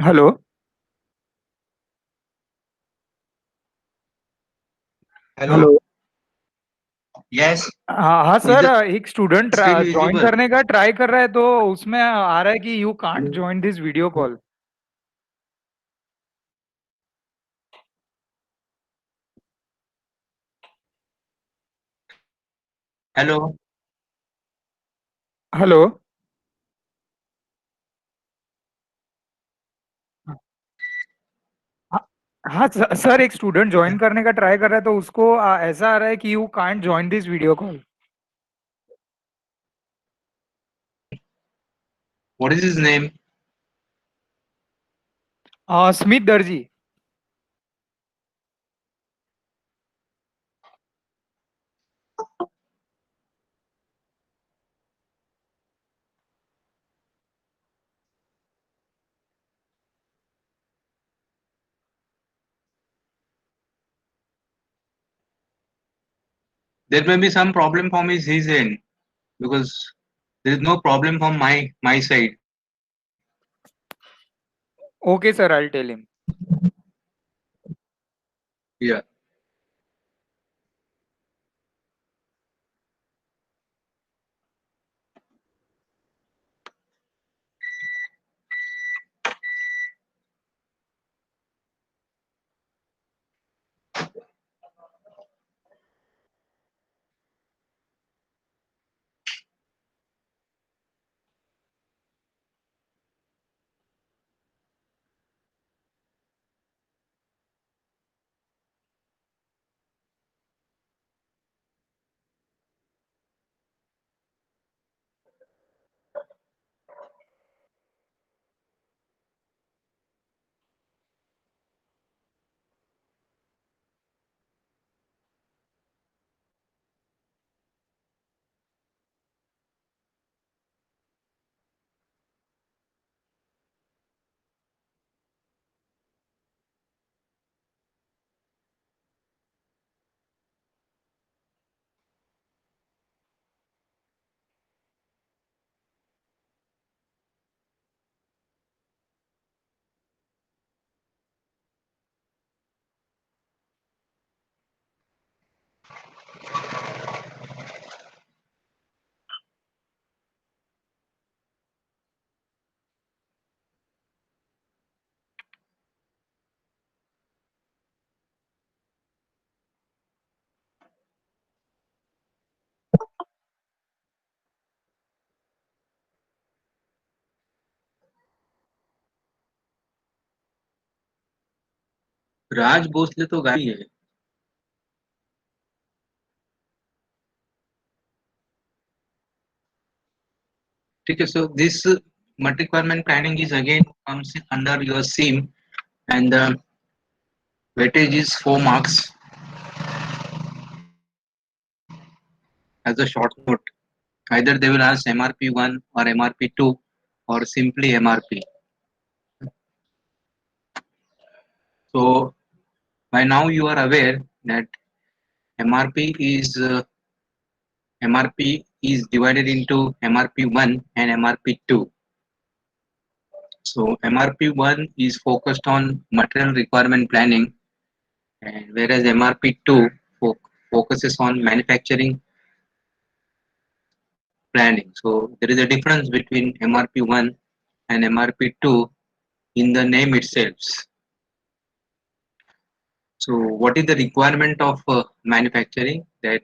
Hello. Hello. Hello. Yes. हाँ हाँ is sir, the एक स्टूडेंट स्क्रीन ज्वाइन विजिबल? करने का ट्राई कर रहा है तो उसमें आ रहा है कि you can't join this video call. Hello. Hello. हाँ हाँ सर, एक स्टूडेंट ज्वाइन करने का ट्राई कर रहा है तो उसको ऐसा आ रहा है कि you can't join this video call. What is his name? Smith दर्जी। There may be some problem from his end because there is no problem from my side. Okay sir, I tell him. Yeah. Raj Bhosle तो गाड़ी है। ठीक है, so this multi-requirement planning is again comes under your SIM, and the weightage is 4 marks as a short note. Either they will ask MRP1 or MRP2 or simply MRP. So by now you are aware that MRP is divided into MRP1 and MRP2. So MRP1 is focused on material requirement planning, and whereas MRP2 focuses on manufacturing planning. So there is a difference between MRP1 and MRP2 in the name itself. So what is the requirement of manufacturing? That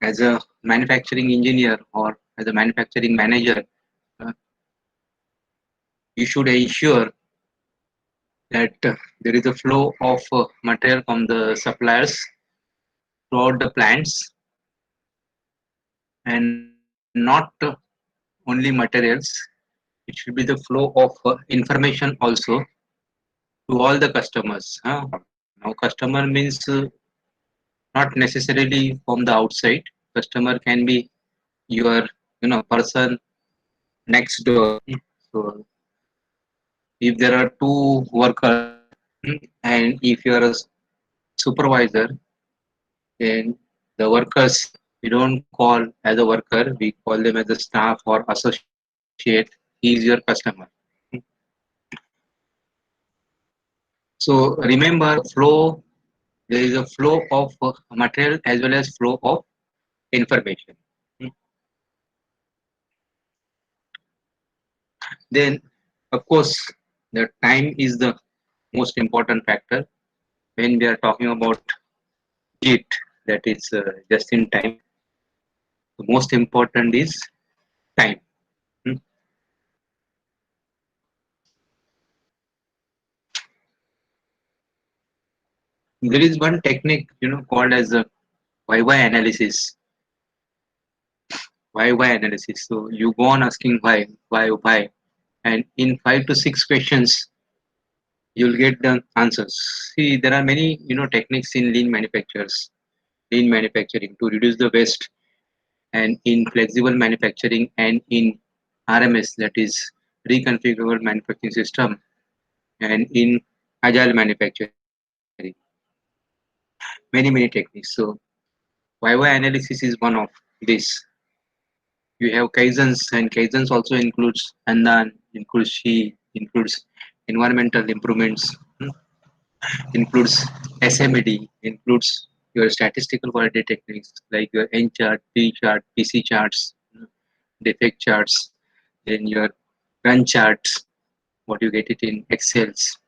as a manufacturing engineer or as a manufacturing manager, uh, you should ensure that there is a flow of material from the suppliers throughout the plants, and not only materials. It should be the flow of information also to all the customers. Now customer means not necessarily from the outside. Customer can be your person next door. So if there are two workers, and if you are a supervisor, then the workers, we don't call as a worker, we call them as a staff or associate. He is your customer. So remember flow, there is a flow of material as well as flow of information. Hmm. Then of course the time is the most important factor when we are talking about it, that is just in time. The most important is time. Hmm. There is one technique called as a why analysis. Why analysis. So you go on asking why, and in 5 to 6 questions you'll get the answers. See, there are many techniques in lean manufacturing to reduce the waste, and in flexible manufacturing, and in RMS, that is reconfigurable manufacturing system, and in agile manufacturing. Many techniques. So why analysis is one of this. You have kaizens, and kaizens also includes Andan, includes Shi, includes environmental improvements, includes SMED, includes your statistical quality techniques like your N chart, P chart, PC charts, defect charts, then your run charts, what you get it in Excels,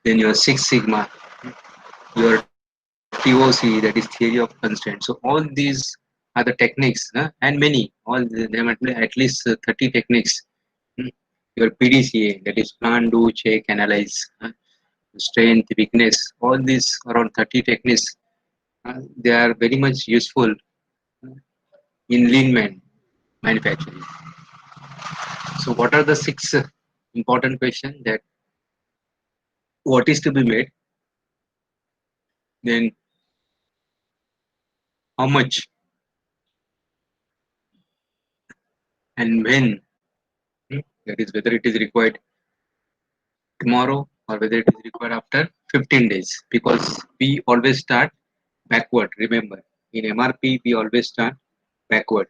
then your Six Sigma, your TOC, that is theory of constraint. So all these are the techniques, and many, there might be at least 30 techniques. Hmm. Your PDCA, that is plan, do, check, analyze, strength, weakness, all these around 30 techniques. They are very much useful in manufacturing. So what are the six important questions? That what is to be made, then how much, and when. That is whether it is required tomorrow or whether it is required after 15 days, because we always start backward. Remember, in MRP we always start backward.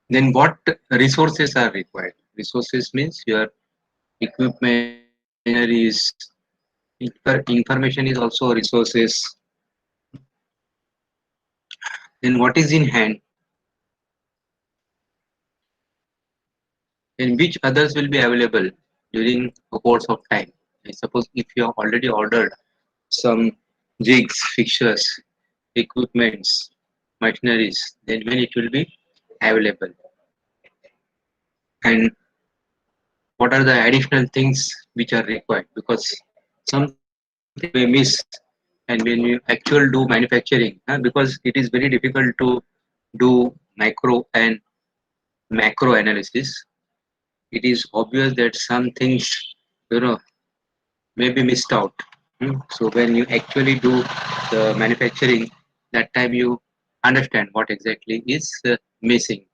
Then what resources are required? Resources means your equipment, machineries, information is also resources. Then what is in hand, and which others will be available during the course of time. I suppose if you have already ordered some jigs, fixtures, equipments, machineries, then when it will be available, and what are the additional things which are required, because something may miss. And when you actually do manufacturing, because it is very difficult to do micro and macro analysis, it is obvious that some things you know may be missed out. So when you actually do the manufacturing, that time you understand what exactly is missing.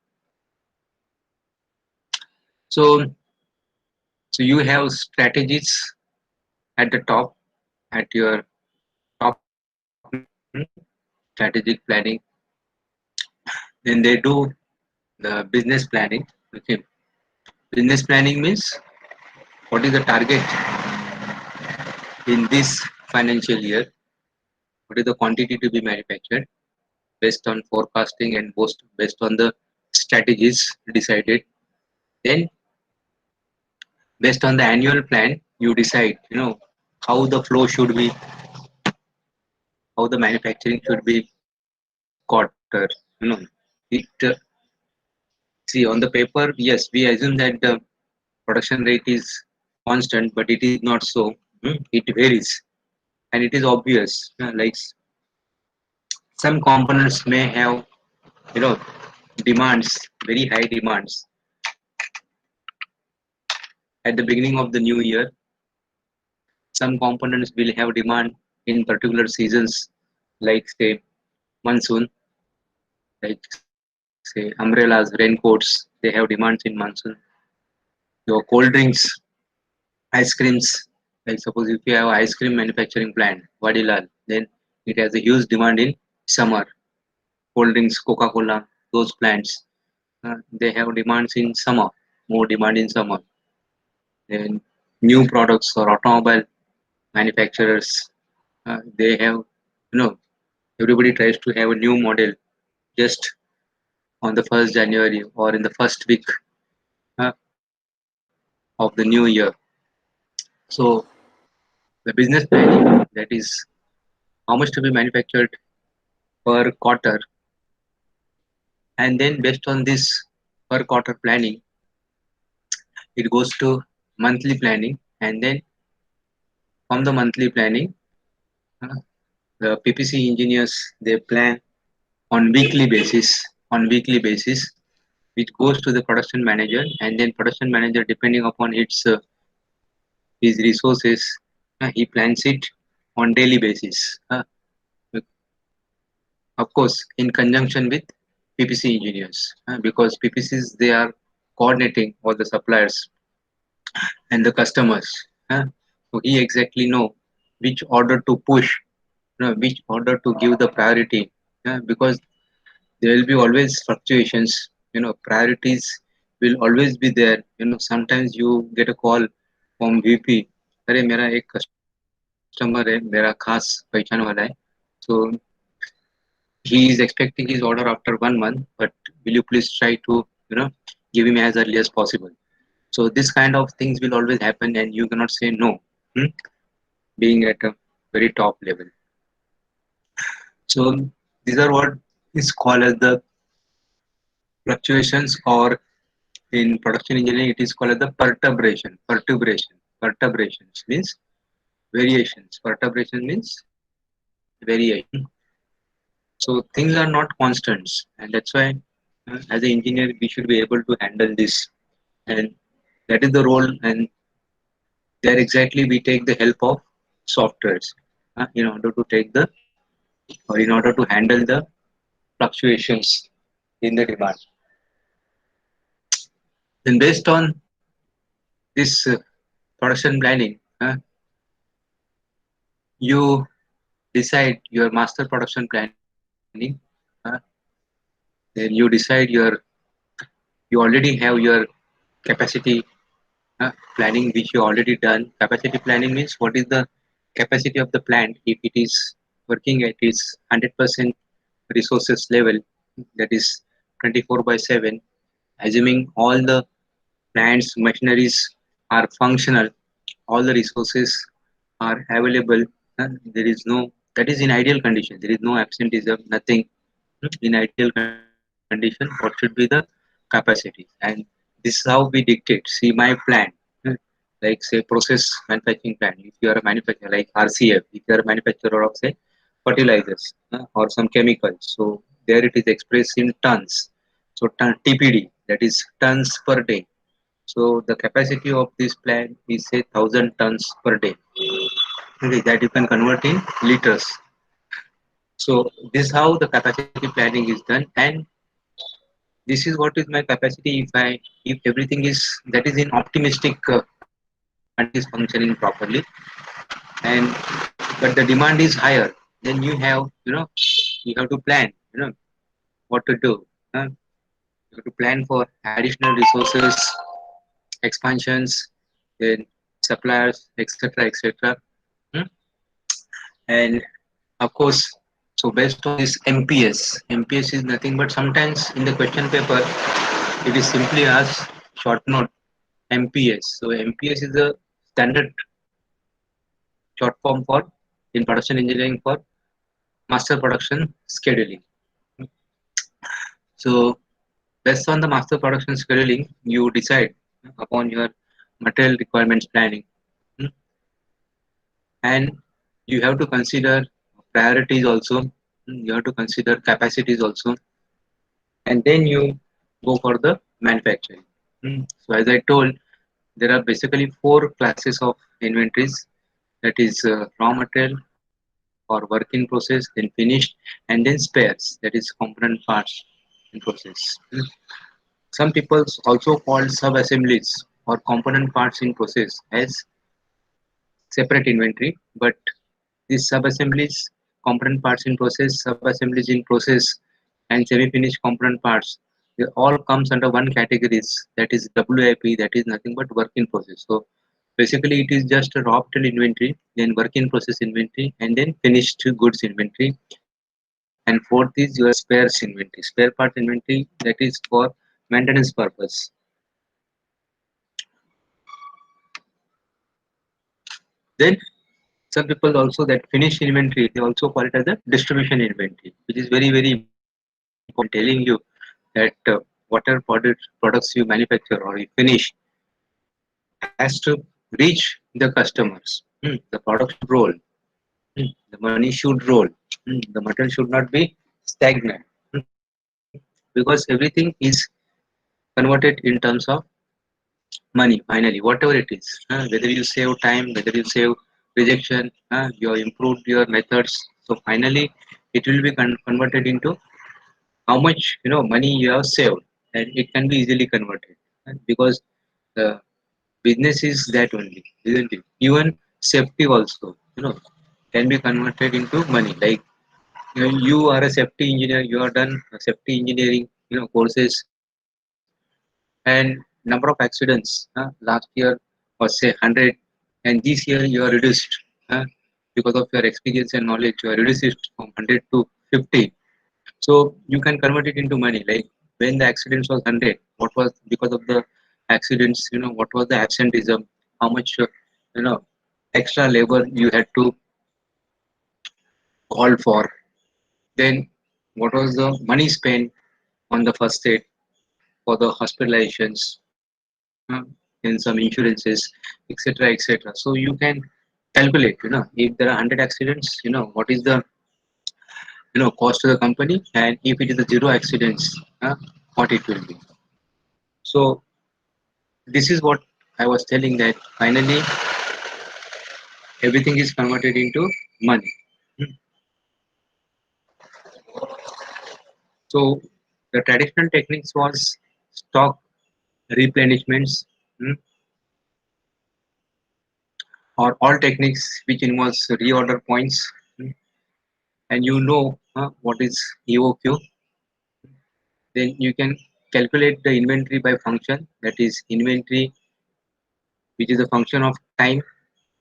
So you have strategies at the top, at your top hmm, strategic planning. Then they do the business planning. Okay, business planning means what is the target in this financial year, what is the quantity to be manufactured based on forecasting and based on the strategies decided. Then based on the annual plan you decide how the flow should be, how the manufacturing should be quarter. It see, on the paper, yes, we assume that the production rate is constant, but it is not so. It varies, and it is obvious. Like some components may have you know demands, very high demands at the beginning of the new year. Some components will have demand in particular seasons, like say monsoon, like say umbrellas, raincoats. They have demands in monsoon. Your cold drinks, ice creams. Like suppose if you have ice cream manufacturing plant, Vadilal, then it has a huge demand in summer. cold drinks, Coca-Cola, those plants, they have demands in summer, more demand in summer. Then new products or automobile manufacturers, they have, everybody tries to have a new model just on the 1st January or in the first week uh, of the new year. So the business planning, that is how much to be manufactured per quarter, and then based on this per quarter planning, it goes to monthly planning, and then from the monthly planning, uh, the PPC engineers, they plan on weekly basis, on weekly basis, which goes to the production manager, and then production manager, depending upon its his resources, he plans it on daily basis. Of course, in conjunction with PPC engineers, because PPCs, they are coordinating all the suppliers and the customers. So he exactly know which order to push, which order to give the priority, because there will be always fluctuations. Priorities will always be there. Sometimes you get a call from VP, अरे मेरा एक customer है, मेरा खास पहचान वाला है, so he is expecting his order after 1 month, but will you please try to give him as early as possible. So this kind of things will always happen, and you cannot say no, hmm, being at a very top level. So these are what is called as the fluctuations, or in production engineering it is called as the perturbations means variations. Perturbation means variation. So things are not constants, and that's why as an engineer we should be able to handle this, and that is the role. And there exactly we take the help of softwares in order to take the, or in order to handle the fluctuations in the demand. Then based on this production planning, you decide your master production planning. uh, then you decide you already have your capacity planning, which you already done. Capacity planning means what is the capacity of the plant if it is working at its 100% resources level, that is 24 by 7, assuming all the plants machineries are functional, all the resources are available. There is no, that is in ideal condition, there is no absenteeism, nothing. In ideal condition, what should be the capacity? And this is how we dictate. See my plan, like say process manufacturing plan. If you are a manufacturer like RCF, if you are a manufacturer of say fertilizers or some chemicals, so there it is expressed in tons. So TPD, that is tons per day. So the capacity of this plant is say 1,000 tons per day. Okay, that you can convert in liters. So this is how the capacity planning is done, and this is what is my capacity if everything is, that is in optimistic condition, is functioning properly, and but the demand is higher. Then you have, you have to plan, what to do. You have to plan for additional resources, expansions, then suppliers, etc., etc. Hmm? And of course, so based on this MPS is nothing but, sometimes in the question paper it is simply asked short note MPS. So MPS is the standard short form for, in production engineering, for master production scheduling. So based on the master production scheduling, you decide upon your material requirements planning. Hmm? And you have to consider priorities also. You have to consider capacities also, and then you go for the manufacturing. So as I told, there are basically four classes of inventories. That is raw material or work in process, then finished, and then spares. That is component parts in process. Some people also call sub assemblies or component parts in process as separate inventory, but these sub assemblies, component parts in process, sub assemblies in process, and semi-finished component parts. They all comes under one categories, that is WIP, that is nothing but work in process. So basically it is just a raw material inventory, then work in process inventory, and then finished goods inventory. And fourth is your spares inventory, spare part inventory, that is for maintenance purpose. Then some people also that finished inventory, they also call it as a distribution inventory, which is very very important. Telling you that whatever products you manufacture or you finish has to reach the customers. The product should roll. The money should roll. The material should not be stagnant. Because everything is converted in terms of money finally, whatever it is. Whether you save time, whether you save rejection, you have improved your methods. So finally, it will be converted into how much money you have saved, and it can be easily converted, because the business is that only, isn't it? Even safety also, can be converted into money. Like you are a safety engineer, you are done safety engineering courses, and number of accidents last year was say 100, and this year you are reduced, uh, because of your experience and knowledge you are reduced it from 100 to 50. So you can convert it into money. Like when the accidents was 100, what was because of the accidents, what was the absenteeism, how much you know extra labor you had to call for. Then what was the money spent on the first aid, for the hospitalizations, in some insurances, etc., etc. So you can calculate, if there are 100 accidents, what is the cost to the company, and if it is a zero accidents, what it will be. So this is what I was telling, that finally everything is converted into money. So the traditional techniques was stock replenishments, mm, or all techniques which involves reorder points, and what is EOQ. Then you can calculate the inventory by function, that is inventory which is a function of time,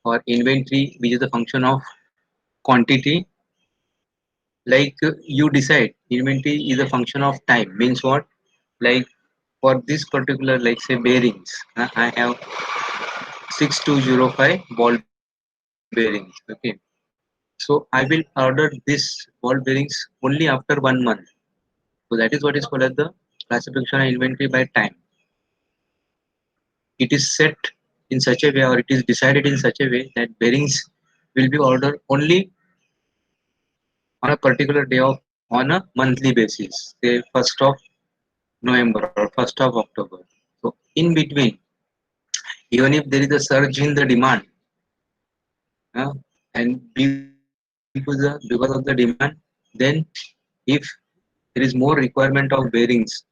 or inventory which is a function of quantity. Like you decide inventory is a function of time means what? Like for this particular, like say bearings, I have 6205 ball bearings. Okay, so I will order this ball bearings only after 1 month. So that is what is called as the classification of inventory by time. It is set in such a way, or it is decided in such a way, that bearings will be ordered only on a particular day of on a monthly basis, say 1st of November or 1st of October. So in between, even if there is a surge in the demand, uh, and because of the demand, then if there is more requirement of bearings,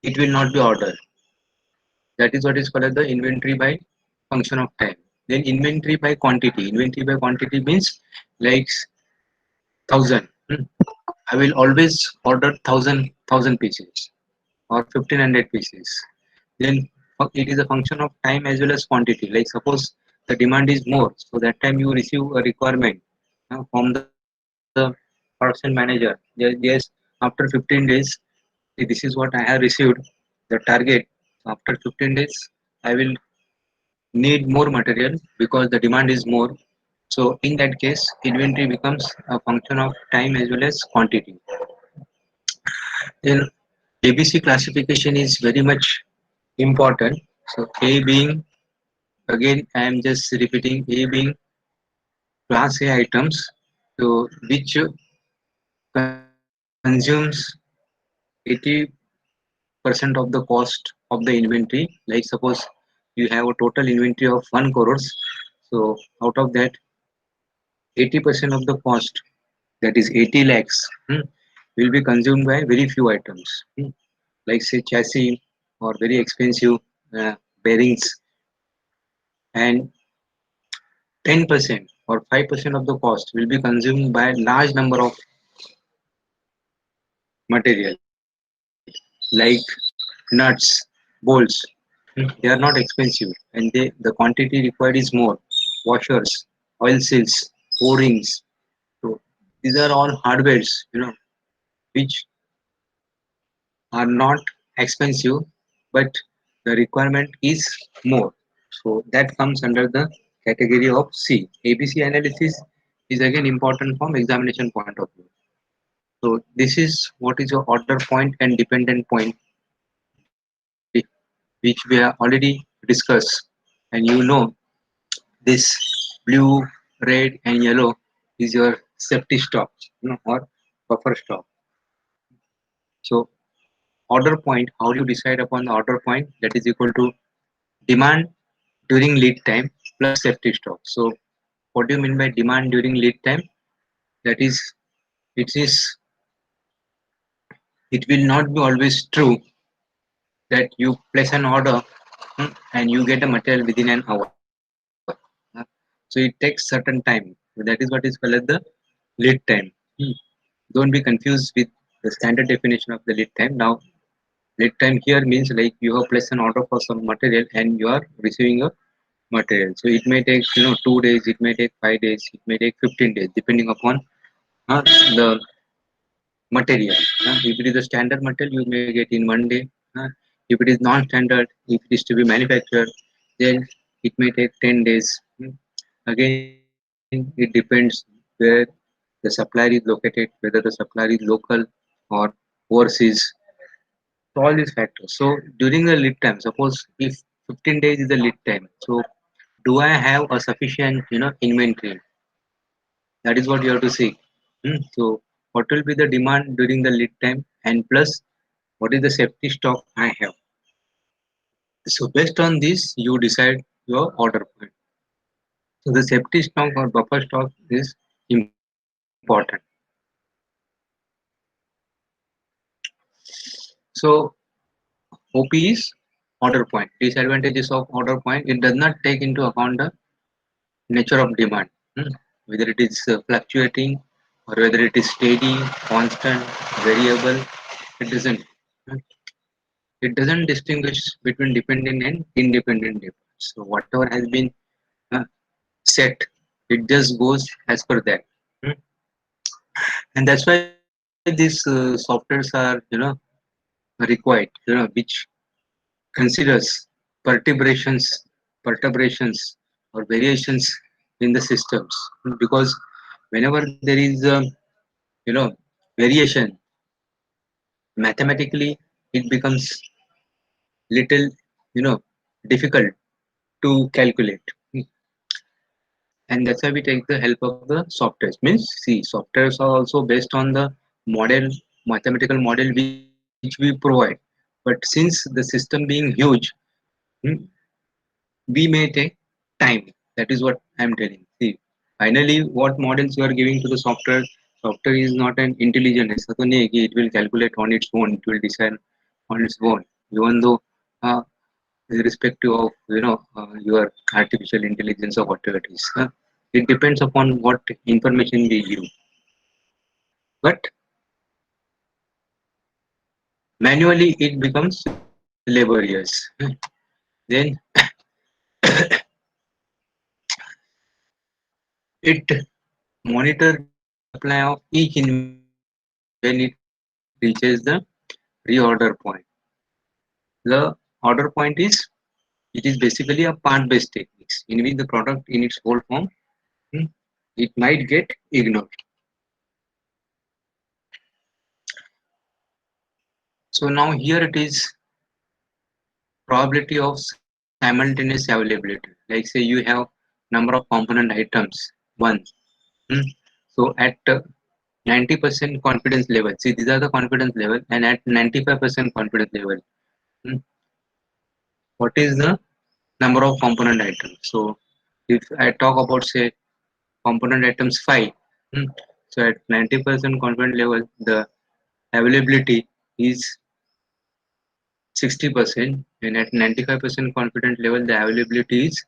it will not be ordered. That is what is called as the inventory by function of time. Then inventory by quantity. Inventory by quantity means like 1,000. I will always order thousand pieces or 1,500 pieces. Then it is a function of time as well as quantity. Like suppose the demand is more, so that time you receive a requirement from the production manager. Yes, after 15 days, this is what I have received, the target. After 15 days, I will need more material because the demand is more. So in that case, inventory becomes a function of time as well as quantity. Then ABC classification is very much important. So A being, again I am just repeating, A being class A items, so which consumes 80% of the cost of the inventory. Like suppose you have a total inventory of 1 crores, so out of that 80% of the cost, that is 80 lakhs, will be consumed by very few items, like say chassis or very expensive bearings, and 10% or 5% of the cost will be consumed by large number of material like nuts, bolts. They are not expensive, and the quantity required is more. Washers, oil seals, O-rings. So these are all hardwares, which are not expensive, but the requirement is more. So that comes under the category of C. ABC analysis is again important from examination point of view. So this is what is your order point and dependent point, which we have already discussed. And this blue, red, and yellow is your safety stock, or buffer stock. So order point, how do you decide upon the order point? That is equal to demand during lead time plus safety stock. So what do you mean by demand during lead time? That is, it is it will not be always true that you place an order, and you get a material within an hour. So it takes certain time. So that is what is called as the lead time. Don't be confused with the standard definition of the lead time. Now, lead time here means like you have placed an order for some material and you are receiving a material. So it may take 2 days, it may take 5 days, it may take 15 days, depending upon the material. If it is a standard material, you may get in one day. If it is non-standard, if it is to be manufactured, then it may take 10 days. Again, it depends where the supplier is located, whether the supplier is local or overseas. So all these factors. So during the lead time, suppose if 15 days is the lead time, so do I have a sufficient inventory? That is what you have to see. So what will be the demand during the lead time, and plus what is the safety stock I have? So based on this, you decide your order point. So the safety stock or buffer stock is important. So OP is order point. Disadvantages of order point: it does not take into account the nature of demand, whether it is fluctuating or whether it is steady, constant, variable. It doesn't. Hmm. It doesn't distinguish between dependent and independent demand. So whatever has been uh, set, it just goes as per that. Hmm. And that's why these softwares are required, which considers perturbations perturbations or variations in the systems, because whenever there is you know variation, mathematically it becomes little you know difficult to calculate. And that's why we take the help of the softwares. Means, see, softwares are also based on the model, mathematical model which we provide. But since the system being huge, hmm, we may take time. That is what I'm telling. See, finally, what models you are giving to the software? Software is not an intelligent. ऐसा तो नहीं है कि it will calculate on its own. It will decide on its own. Even though, uh, irrespective of your artificial intelligence or whatever it is, it depends upon what information we give. But manually, it becomes laborious. Then it monitor the supply of each inventory when it reaches the reorder point. The order point is basically a part-based techniques in which the product in its whole form, hmm, it might get ignored. So now here it is probability of simultaneous availability. Like say you have number of component items one. hmm, So at 90% confidence level, see these are the confidence level, and at 95% confidence level, hmm, what is the number of component items? So if I talk about say component items 5, hmm, so at 90% confidence level, the availability is 60%, and at 95% confidence level, the availability is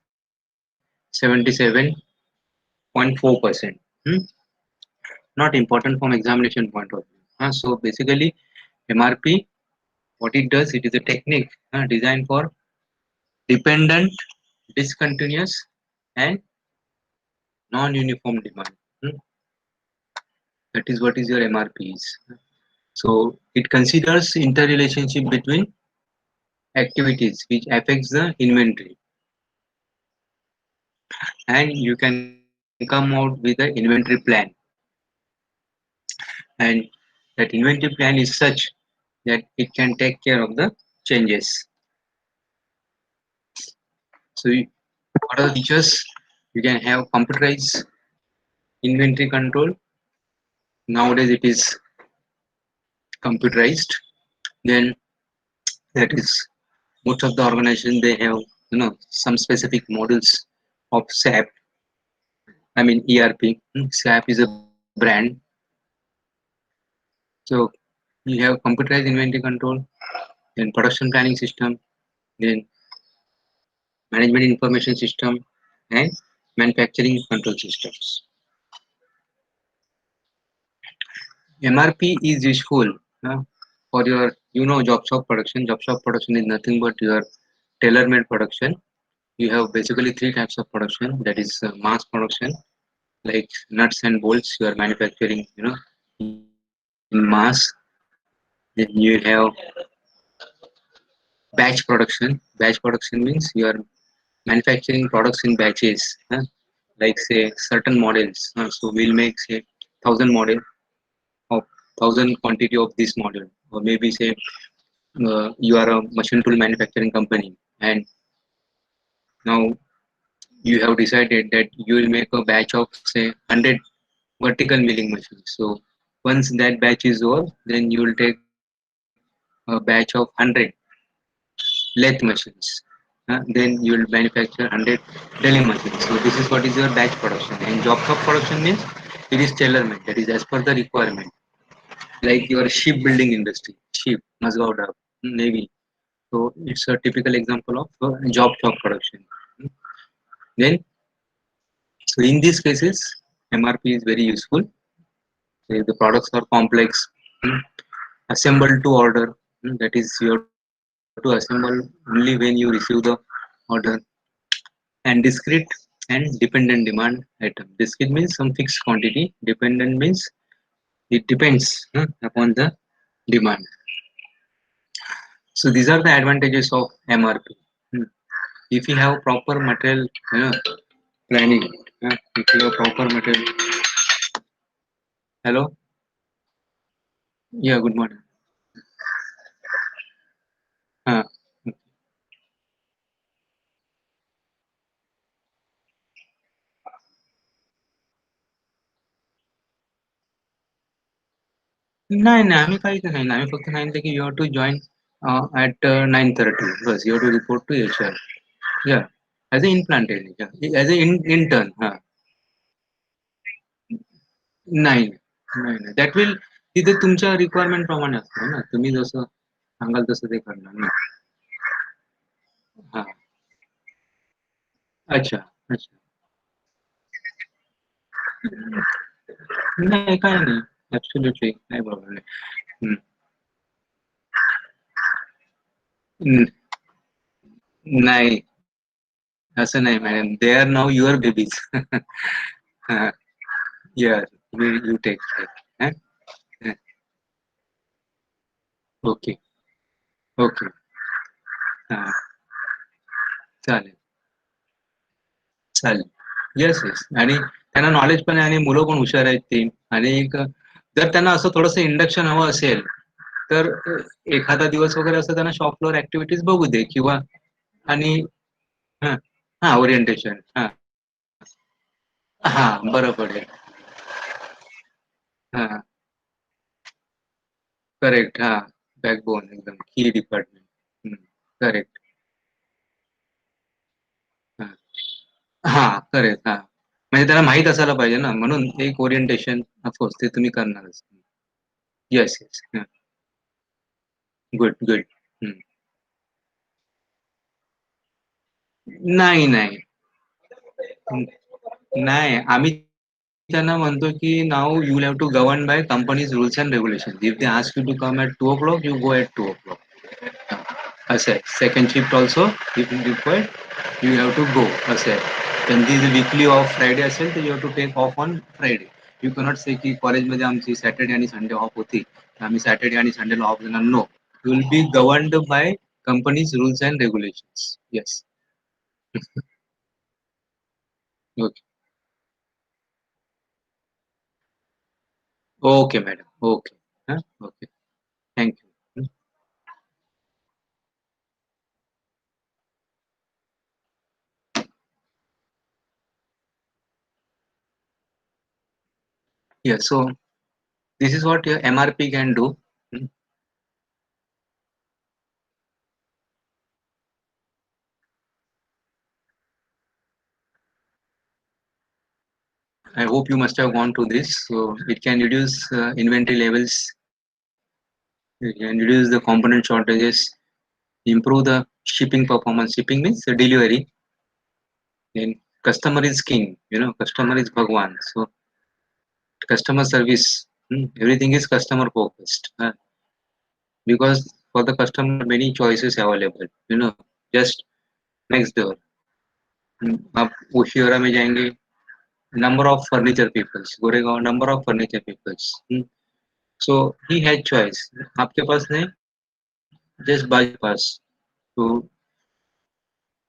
77.4%. Not important from examination point of view. So basically, MRP, what it does, it is a technique designed for dependent, discontinuous, and non-uniform demand. Hmm. That is what is your MRP is. So it considers interrelationship between activities which affects the inventory, and you can come out with an inventory plan, and that inventory plan is such that it can take care of the changes. So what are the features? You can have computerized inventory control. Nowadays it is computerized. Then that is most of the organization they have some specific models of SAP. I mean ERP. SAP is a brand. So you have computerized inventory control, then production planning system, then management information system, and manufacturing control systems. MRP is useful for your job shop production. Job shop production is nothing but your tailor-made production. You have basically three types of production. That is mass production, like nuts and bolts. You are manufacturing, in mass. Then you have batch production. Batch production means you are manufacturing products in batches, like say certain models. So we'll make say 1,000 model of 1,000 quantity of this model, or maybe say you are a machine tool manufacturing company, and now you have decided that you will make a batch of say 100 vertical milling machines. So once that batch is over, then you will take a batch of 100 lathe machines. Then you will manufacture 100 drilling machines. So this is what is your batch production. And job shop production means it is tailor-made. That is as per the requirement. Like your shipbuilding industry, ship, Mazgaon Dock, Navy. So it's a typical example of job shop production. Then, so in these cases, MRP is very useful. If the products are complex, assembled to order, that is you have to assemble only when you receive the order. And discrete and dependent demand item. Discrete means some fixed quantity. Dependent means it depends upon the demand. So these are the advantages of MRP. Hmm. If you have proper material planning, if you have proper material. Hello. Yeah. Good morning. Uh, नाही नाही आम्ही काहीच नाही आम्ही फक्त सांगितलं की you have to join at 9:30 बस you have to report to HR. Yeah, as an in-plant technician, as an intern. नाही नाही नाही दॅट विल तिथे तुमच्या रिक्वायरमेंट प्रमाणे असतं ना तुम्ही जसं सांगाल तसं ते करणार ना. हा अच्छा अच्छा नाही काय नाही ऍब्सोल्युटली नाही प्रॉब्लेम नाही. हम्म. नाही असं नाही madam they are now your babies. यार यू टेक ओके ओके हा चालेल चालेल येस येस आणि त्यांना नॉलेज पण आहे आणि मुलं पण हुशार आहेत ती आणि जर त्यांना असं थोडंसं इंडक्शन हवं असेल तर एखादा दिवस वगैरे असं त्यांना शॉप फ्लोअर ऍक्टिव्हिटीज बघू दे किंवा आणि हा हा ओरिएंटेशन हा हा बरं पडेल हा करेक्ट हा बॅकबोन एकदम की डिपार्टमेंट करेक्ट हा हा करेक्ट हा म्हणजे त्याला माहित असायला पाहिजे ना म्हणून एक ओरिएंटेशन ऑफकोर्स ते तुम्ही करणारच. येस येस गुड गुड नाही नाही नाही आम्ही त्यांना म्हणतो की now you will have to govern by company's rules and regulations. If they ask you to come at 2 o'clock, you go at 2 o'clock. असं आहे. Second shift also if required you have to go असं आहे. त्यांची जर weekly off Friday असेल तर you have to take off on Friday. You cannot say की कॉलेजमध्ये आमची सॅटर्डे आणि संडे ऑफ होती आम्ही सॅटर्डे आणि संडेला ऑफ देणार. No, you will be governed by companies rules and regulations. Yes. Okay. Okay madam. Okay. हां. Okay. Thank you. Yeah, so this is what your MRP can do. Hmm. I hope you must have gone to this. So it can reduce inventory levels, it can reduce the component shortages, improve the shipping performance. Shipping means the delivery. Then customer is king, customer is Bhagwan. So customer service, everything is customer focused. Because for the customer, many choices available. Just next door. आप ओशिवरा में जाएंगे, number of furniture peoples. Goregaon, number of furniture peoples. So he had choice. आपके पास नहीं, just buy pass. So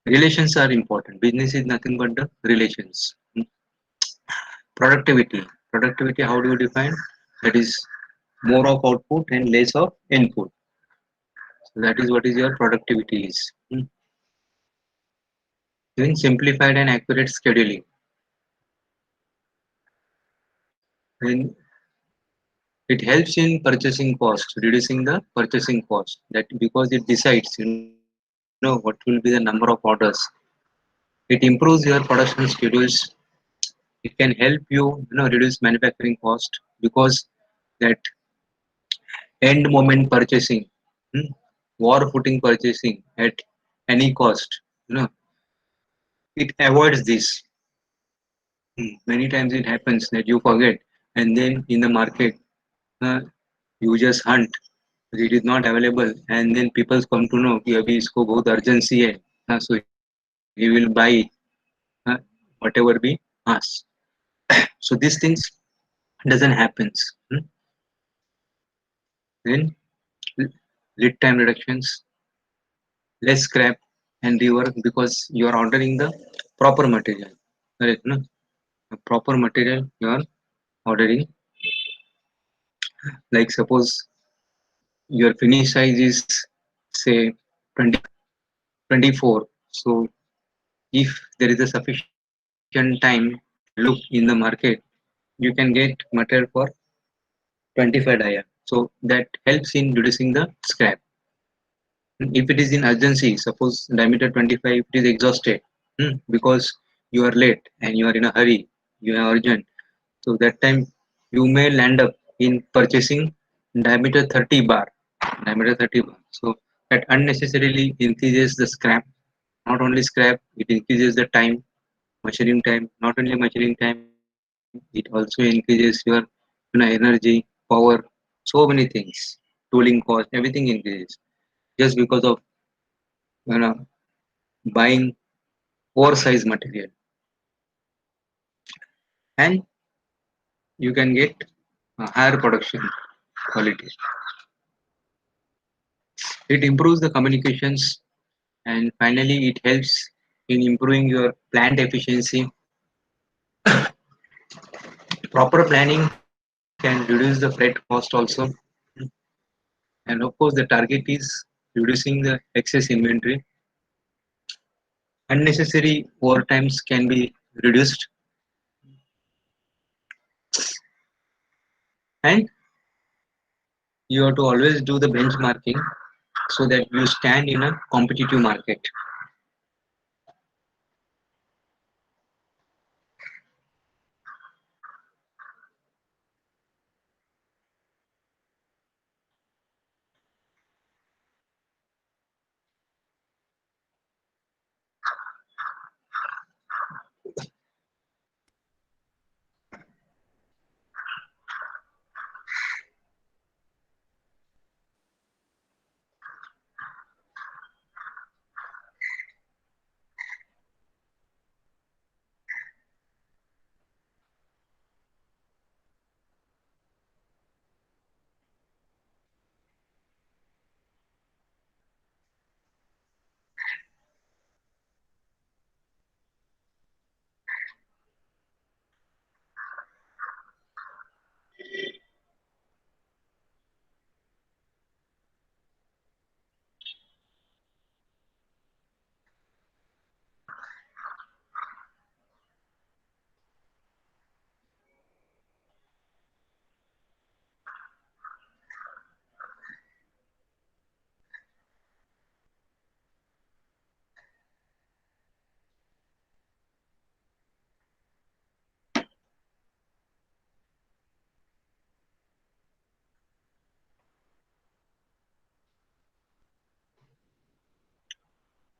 relations are important. Business is nothing but the relations. Productivity. Productivity, how do you define? That is more of output and less of input. So that is what is your productivity is. Then simplified and accurate scheduling. Then it helps in purchasing cost, reducing the purchasing cost. That because it decides, what will be the number of orders. It improves your production schedules. It can help you, reduce manufacturing cost because that end moment purchasing, hmm, war footing purchasing at any cost, it avoids this. Many times it happens that you forget, and then in the market, uh, you just hunt. It is not available, and then people come to know कि अभी इसको बहुत urgency है, so he will buy uh, whatever be asked. So these things doesn't happens. Then lead time reductions, less scrap and rework because you are ordering the proper material. Correct, no? The proper material you are ordering. Like suppose your finish size is say 20, 24. So if there is a sufficient time look in the market, you can get material for 25 dia. So that helps in reducing the scrap. If it is in urgency, suppose diameter 25, it is exhausted because you are late and you are in a hurry, you are urgent. So that time you may land up in purchasing diameter 30 bar, diameter 30 bar. So that unnecessarily increases the scrap. Not only scrap, it increases the time, measuring time. Not only measuring time, it also increases your energy, power, so many things, tooling cost, everything increases just because of you know buying oversized material. And you can get a higher production quality. It improves the communications, and finally it helps in improving your plant efficiency. Proper planning can reduce the freight cost also, and of course the target is reducing the excess inventory. Unnecessary overtimes can be reduced, and you have to always do the benchmarking so that you stand in a competitive market.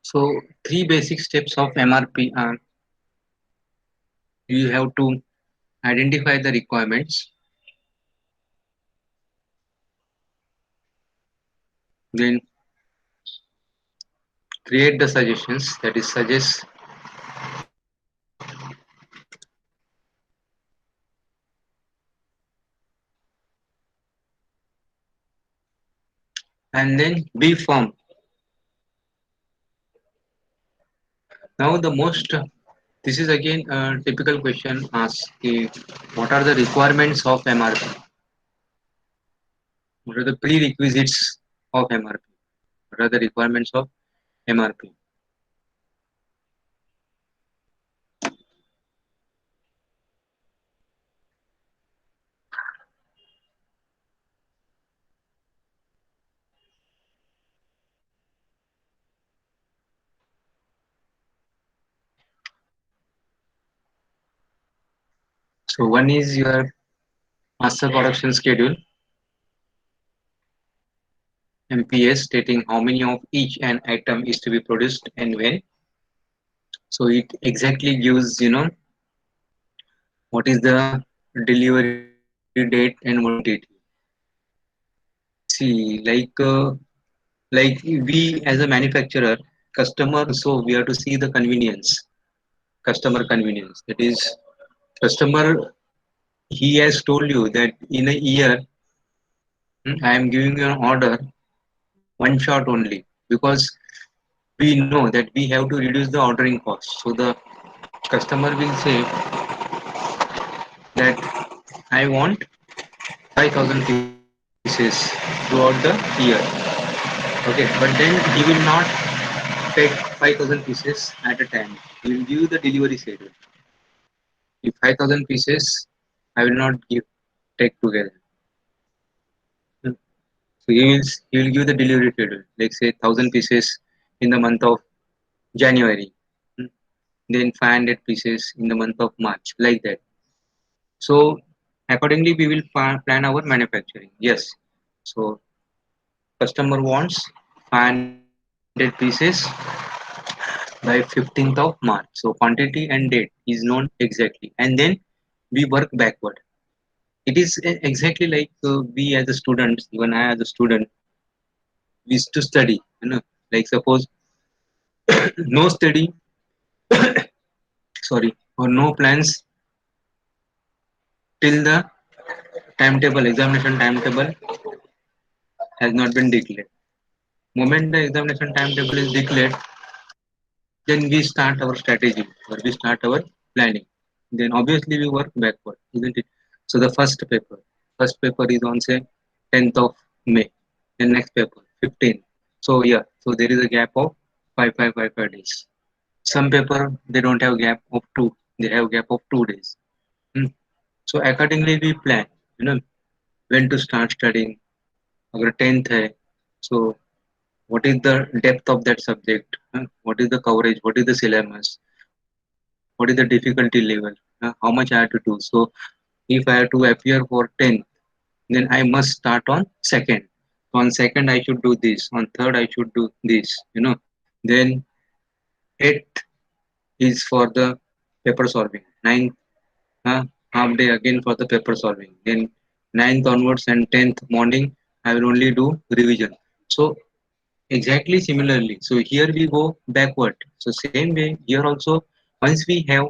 So three basic steps of MRP are: you have to identify the requirements, then create the suggestions, that is suggest, and then be firm. Now the most, this is again a typical question asked, what are the requirements of MRP? What are the prerequisites of MRP? What are the requirements of MRP? So one is your master production schedule, MPS, stating how many of each an item is to be produced and when. So it exactly gives, what is the delivery date and what is the quantity. See, like we as a manufacturer, customer also we have to see the convenience, customer convenience. That is, customer, he has told you that in a year, I am giving you an order one shot only, because we know that we have to reduce the ordering cost. So the customer will say that I want 5,000 pieces throughout the year. Okay, but then he will not take 5,000 pieces at a time. He will give the delivery schedule. If 5,000 pieces, I will not give take together. Hmm. So he will give the delivery schedule. Like say 1,000 pieces in the month of January, hmm, then 500 pieces in the month of March, like that. So accordingly, we will plan our manufacturing. Yes. So customer wants 500 pieces by 15th of March. So quantity and date is known exactly, and then we work backward. It is exactly like we as a student, even I as a student, we used to study. Like suppose no study, sorry, or no plans till the timetable, examination timetable has not been declared. Moment the examination timetable is declared, then we start our strategy or we start our planning. Then obviously we work backward, isn't it? So the first paper is on say 10th of May, then next paper 15th. So yeah, so there is a gap of 5 days. Some paper they don't have gap of two, they have gap of 2 days. Hmm. So accordingly we plan, you know, when to start studying. अगर 10th है, so what is the depth of that subject, what is the coverage, what is the syllabus, what is the difficulty level, how much I have to do. So if I have to appear for 10th, then I must start on 2nd. So on 2nd I should do this, on 3rd I should do this. Then 8th is for the paper solving, 9th half day again for the paper solving, then 9th onwards and 10th morning I will only do revision. So exactly similarly. So here we go backward. So same way here also, once we have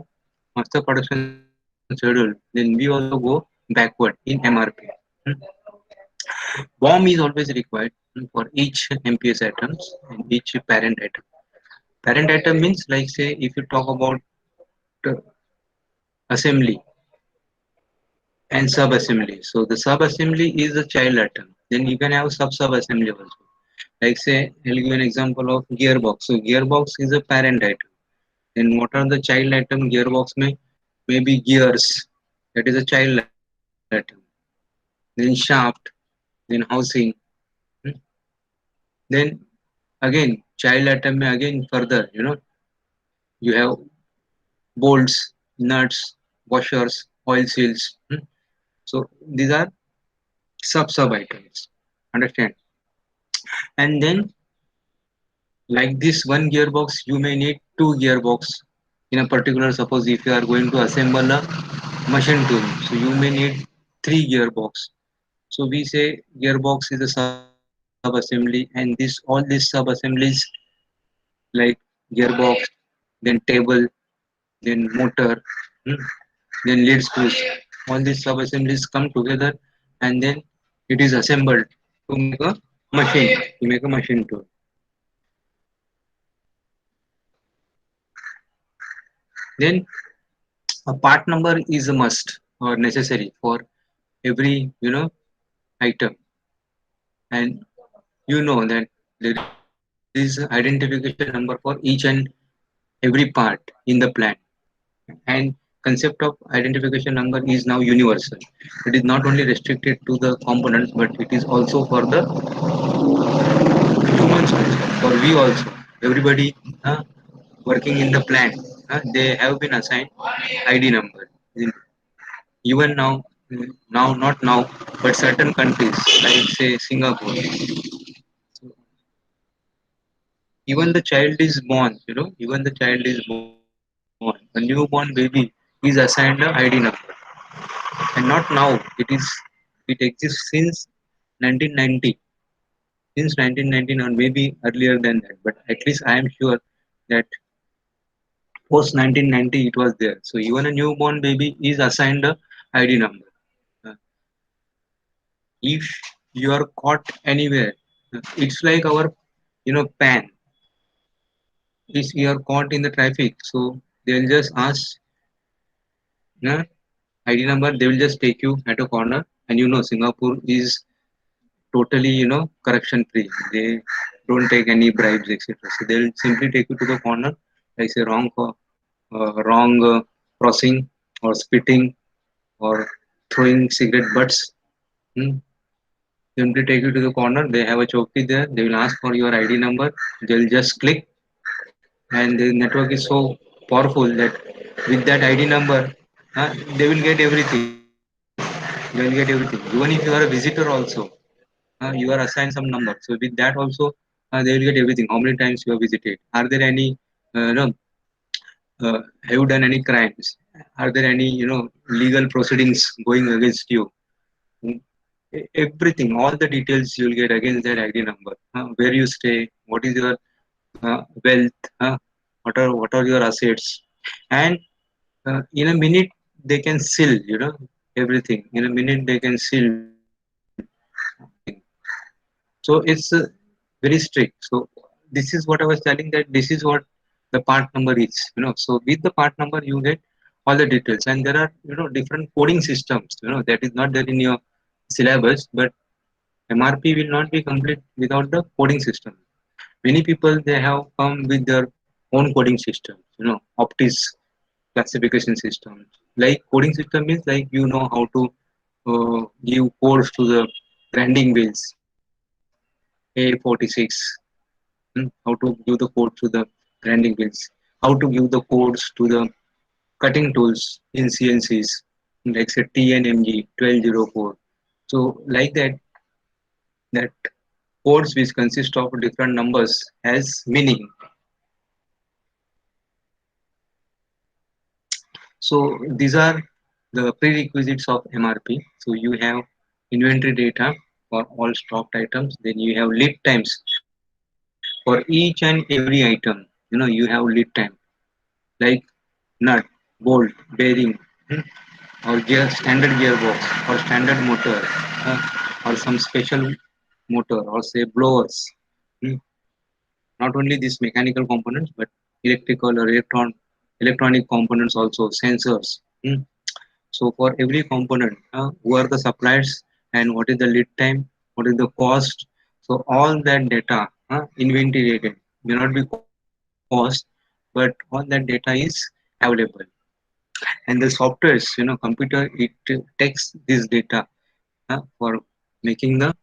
master production schedule, then we also go backward in MRP. Hmm. BOM is always required for each MPS items and each parent item. Parent item means like say if you talk about uh, assembly and sub assembly. So the sub assembly is a child item. Then you can have sub assembly also. Like say I'll give an example of gearbox. So gearbox is a parent item. Then what are the child item gearbox may? Maybe gears. That is a child item. Then shaft. Then housing. Hmm. Then again child item may again further. You have bolts, nuts, washers, oil seals. So these are sub items. Understand? And then Like this one gearbox, you may need two gearbox in a particular. Suppose if you are going to assemble a machine tool, so you may need three gearbox. So we say gearbox is a sub assembly, and this all these sub assemblies like gearbox, then table, then motor, hmm, then lead screws. All these sub assemblies come together, and then it is assembled to make a machine. To make a machine tool. Then a part number is a must or necessary for every item, and you know that there is identification number for each and every part in the plant. And concept of identification number is now universal. It is not only restricted to the components, but it is also for the humans also, for we also. Everybody working in the plant, they have been assigned ID number. Even now, now not now, but certain countries like say Singapore, so even the child is born, even the child is born, a newborn baby is assigned a ID number. And not now, it exists since 1990, since 1919, or maybe earlier than that, but at least I am sure that post 1990 it was there. So even a newborn baby is assigned a ID number. Uh, if you are caught anywhere, it's like our pan. If you are caught in the traffic, so they'll just ask uh, ID number. They will just take you at a corner, and Singapore is totally corruption free. They don't take any bribes, etc. So they'll simply take you to the corner, like say wrong crossing, or spitting, or throwing cigarette butts. Hmm. Simply take you to the corner. They have a chowki there. They will ask for your ID number. They'll just click, and the network is so powerful that with that ID number, they will get everything. They will get everything. Even if you are a visitor also, you are assigned some number. So with that also, they will get everything. How many times you have visited? Are there any, have you done any crimes? Are there any, legal proceedings going against you? Mm, Everything, all the details you will get against that ID number. Where you stay, what is your wealth, what are your assets, and in a minute they can seal, everything. In a minute they can seal everything. So it's very strict. So this is what I was telling, that this is what the part number is. So with the part number you get all the details, and there are different coding systems. That is not there in your syllabus, but MRP will not be complete without the coding system. Many people, they have come with their own coding systems. Optis classification systems. Like coding system means like how to give codes to the grinding wheels A46, how to give the code to the grinding wheels, how to give the codes to the cutting tools in CNCs, like say TNMG 1204. So like that codes which consist of different numbers has meaning. So these are the prerequisites of MRP. So you have inventory data for all stocked items. Then you have lead times for each and every item. You have lead time, like nut, bolt, bearing, or standard gearbox, or standard motor, or some special motor, or say blowers. Hmm. Not only these mechanical components, but electrical or electronic components also, sensors. Hmm. So for every component, who are the suppliers, and what is the lead time, what is the cost. So all that data, inventory data, may not be cost, but all that data is available. And the softwares, computer, it takes this data for making the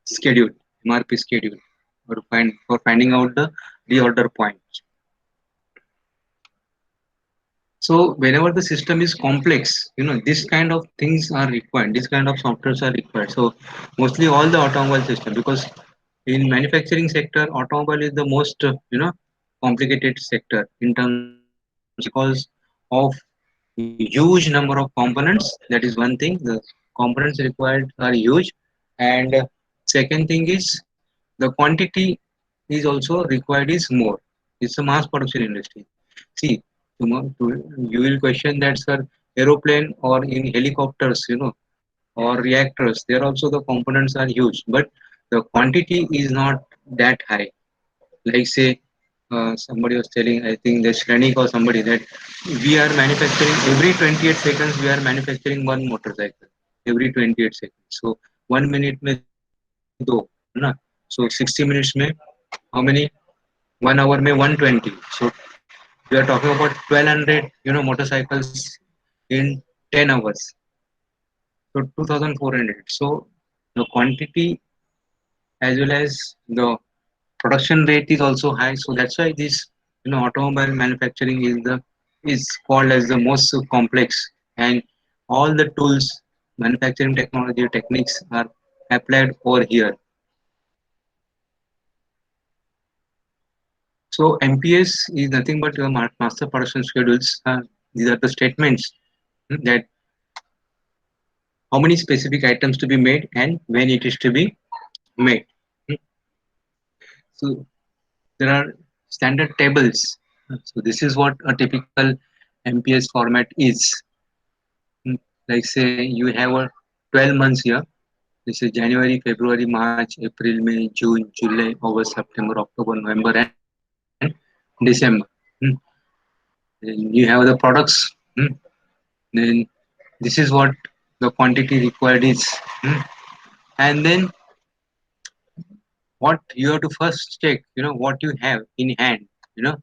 schedule, MRP schedule, or for finding out the reorder points. So whenever the system is complex, this kind of things are required. This kind of softwares are required. So mostly all the automobile system, because In manufacturing sector, automobile is the most complicated sector in terms of because of huge number of components. That is one thing. The components required are huge, and second thing is the quantity is also required is more. It's a mass production industry. See, you will question that, sir, aeroplane or in helicopters, or reactors, there also the components are huge, but the quantity is not that high. Like say, somebody was telling, I think the Shrenik or somebody, that we are manufacturing every 28 seconds, we are manufacturing one motorcycle every 28 seconds. So 1 minute में दो, है ना? So 60 minutes में how many? 1 hour में 120. So we are talking about 1200 motorcycles in 10 hours. So 2400. So the quantity as well as the production rate is also high. So that's why this automobile manufacturing is called as the most complex, and all the tools, manufacturing technology techniques are applied over here. So MPS is nothing but master production schedules. These are the statements that how many specific items to be made and when it is to be made. Hmm. So there are standard tables. So this is what a typical MPS format is. Hmm. Like say you have a 12 months here. This is January, February, March, April, May, June, July, August, September, October, November, and December. Hmm. Then you have the products. Hmm. Then this is what the quantity required is. Hmm. And then what you have to first check, what you have in hand, you know,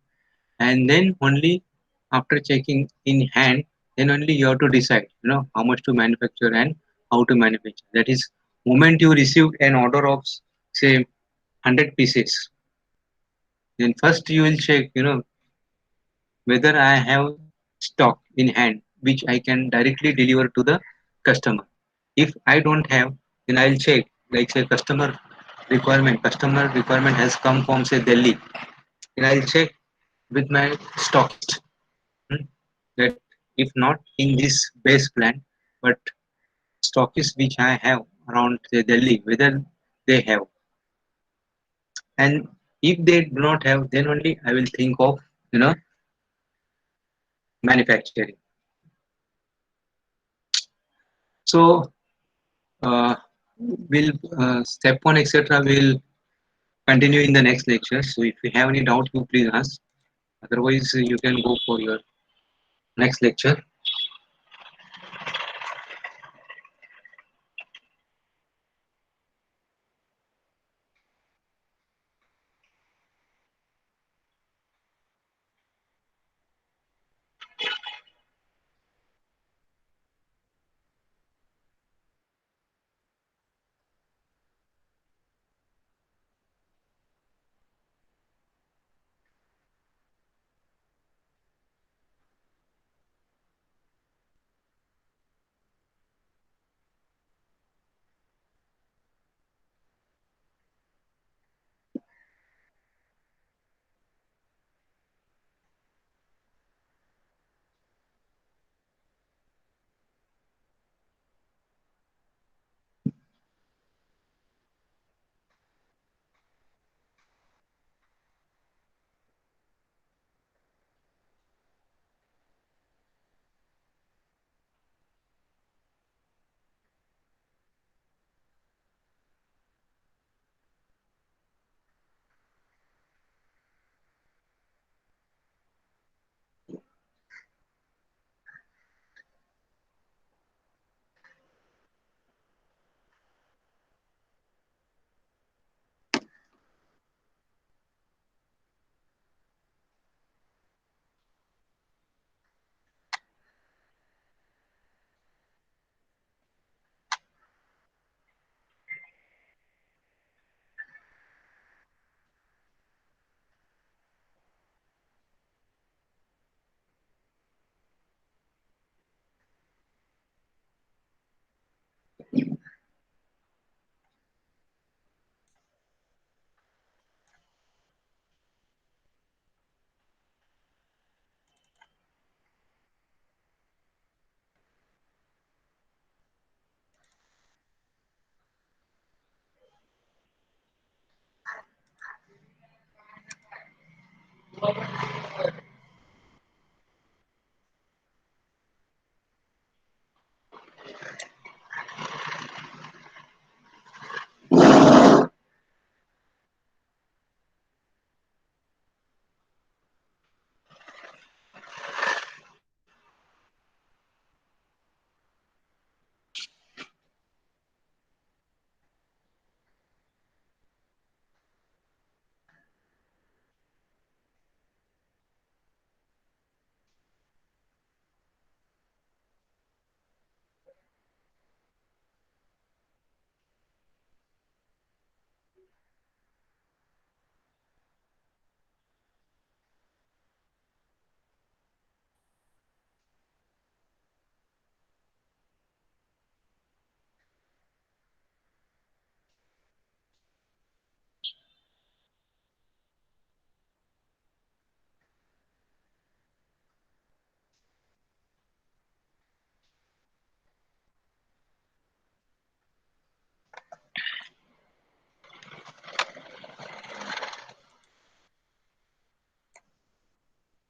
and then only after checking in hand, then only you have to decide, how much to manufacture and how to manufacture. That is, moment you received an order of say 100 pieces, then first you will check, whether I have stock in hand which I can directly deliver to the customer. If I don't have, then I'll check, like say customer requirement has come from say Delhi, then I'll check with my stockist, hmm, that if not in this base plan, but stockist which I have around say Delhi, whether they have, and if they do not have, then only I will think of manufacturing. So uh, we'll step one etc. will continue in the next lecture. So if you have any doubt, you please ask. Otherwise, you can go for your next lecture.